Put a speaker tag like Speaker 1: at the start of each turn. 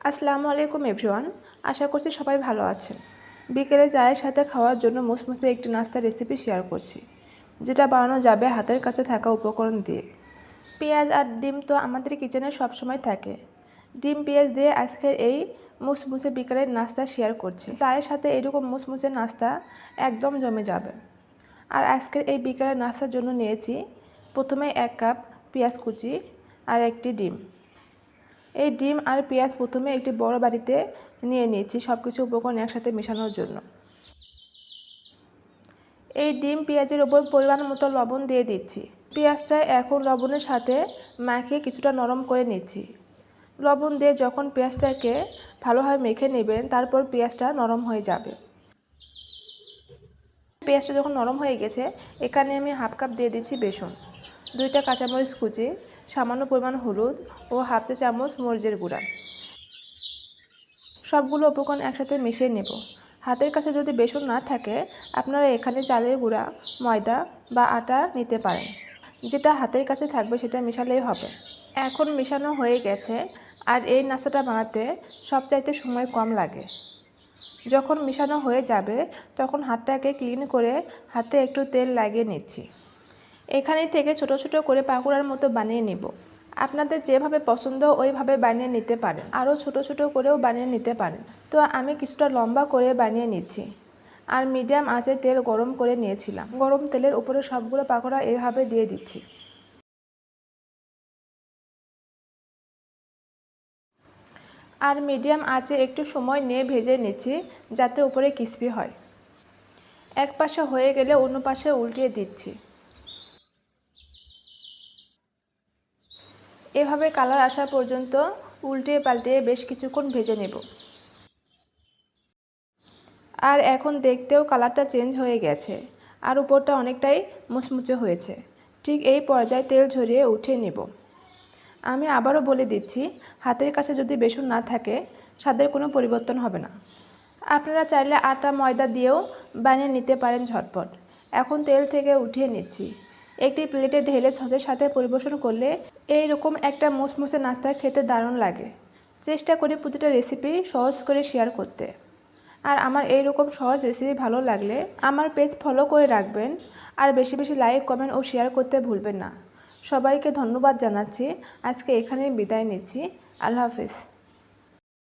Speaker 1: আসসালামু আলাইকুম এভরিওয়ান। আশা করছি সবাই ভালো আছেন। বিকেলে চায়ের সাথে খাওয়ার জন্য মুসমুসে একটি নাস্তার রেসিপি শেয়ার করছি, যেটা বানানো যাবে হাতের কাছে থাকা উপকরণ দিয়ে। পেঁয়াজ আর ডিম তো আমাদের কিচেনে সবসময় থাকে। ডিম পেঁয়াজ দিয়ে আজকের এই মুসমুসে বিকেলের নাস্তা শেয়ার করছি। চায়ের সাথে এরকম মুসমুসে নাস্তা একদম জমে যাবে। আর আজকের এই বিকেলের নাস্তার জন্য নিয়েছি প্রথমে 1 কাপ পেঁয়াজ কুচি আর একটি ডিম। এই ডিম আর পেঁয়াজ প্রথমে একটি বড় বাটিতে নিয়ে নিয়েছি সব কিছু উপকরণ একসাথে মেশানোর জন্য। এই ডিম পেঁয়াজের ওপর পরিমাণ মতো লবণ দিয়ে দিচ্ছি। পেঁয়াজটা এখন লবণের সাথে মাখিয়ে কিছুটা নরম করে নিচ্ছি। লবণ দিয়ে যখন পেঁয়াজটাকে ভালোভাবে মেখে নেবেন, তারপর পেঁয়াজটা নরম হয়ে যাবে। পেঁয়াজটা যখন নরম হয়ে গেছে, এখানে আমি 1/2 কাপ দিয়ে দিচ্ছি বেসন, 2টা কাঁচামরিচ কুচি, সামান্য পরিমাণ হলুদ ও 1/2 চা চামচ মরিচের গুঁড়া। সবগুলো উপকরণ একসাথে মিশিয়ে নেব। হাতের কাছে যদি বেসন না থাকে, আপনারা এখানে চালের গুঁড়া, ময়দা বা আটা নিতে পারেন। যেটা হাতের কাছে থাকবে সেটা মেশালেই হবে। এখন মেশানো হয়ে গেছে। আর এই নাস্তাটা বানাতে সবচাইতে সময় কম লাগে। যখন মেশানো হয়ে যাবে তখন হাতটাকে ক্লিন করে হাতে একটু তেল লাগিয়ে নিচ্ছি। এখানে থেকে ছোট ছোট করে পাকোড়ার মতো বানিয়ে নেব। আপনাদের যেভাবে পছন্দ ওইভাবে বানিয়ে নিতে পারেন, আরও ছোট ছোট করেও বানিয়ে নিতে পারেন। তো আমি কিছুটা লম্বা করে বানিয়ে নিচ্ছি। আর মিডিয়াম আঁচে তেল গরম করে নিয়েছিলাম। গরম তেলের উপরে সবগুলো পাকোড়া এভাবে দিয়ে দিচ্ছি। আর মিডিয়াম আঁচে একটু সময় নিয়ে ভেজে নিচ্ছি, যাতে উপরে ক্রিস্পি হয়। এক পাশে হয়ে গেলে অন্য পাশে উল্টিয়ে দিচ্ছি। এভাবে কালার আসা পর্যন্ত উল্টে পাল্টে বেশ কিছুক্ষণ ভেজে নেব। আর এখন দেখতেও কালারটা চেঞ্জ হয়ে গেছে, আর উপরটা অনেকটাই মুচমুচে হয়েছে। ঠিক এই পর্যায়ে তেল ঝরিয়ে উঠিয়ে নেব। আমি আবারও বলে দিচ্ছি, হাতের কাছে যদি বেসন না থাকে, স্বাদের কোনো পরিবর্তন হবে না। আপনারা চাইলে আটা ময়দা দিয়েও বানিয়ে নিতে পারেন ঝটপট। এখন তেল থেকে উঠিয়ে নিচ্ছি। একটি প্লেটে ঢেলে সসের সাথে পরিবেশন করলে এইরকম একটা মুসমুসে নাস্তা খেতে দারুণ লাগে। চেষ্টা করি প্রতিটা রেসিপি সহজ করে শেয়ার করতে। আর আমার এইরকম সহজ রেসিপি ভালো লাগলে আমার পেজ ফলো করে রাখবেন। আর বেশি বেশি লাইক, কমেন্ট ও শেয়ার করতে ভুলবেন না। সবাইকে ধন্যবাদ জানাচ্ছি। আজকে এখানেই বিদায় নিচ্ছি। আল্লাহ হাফেজ।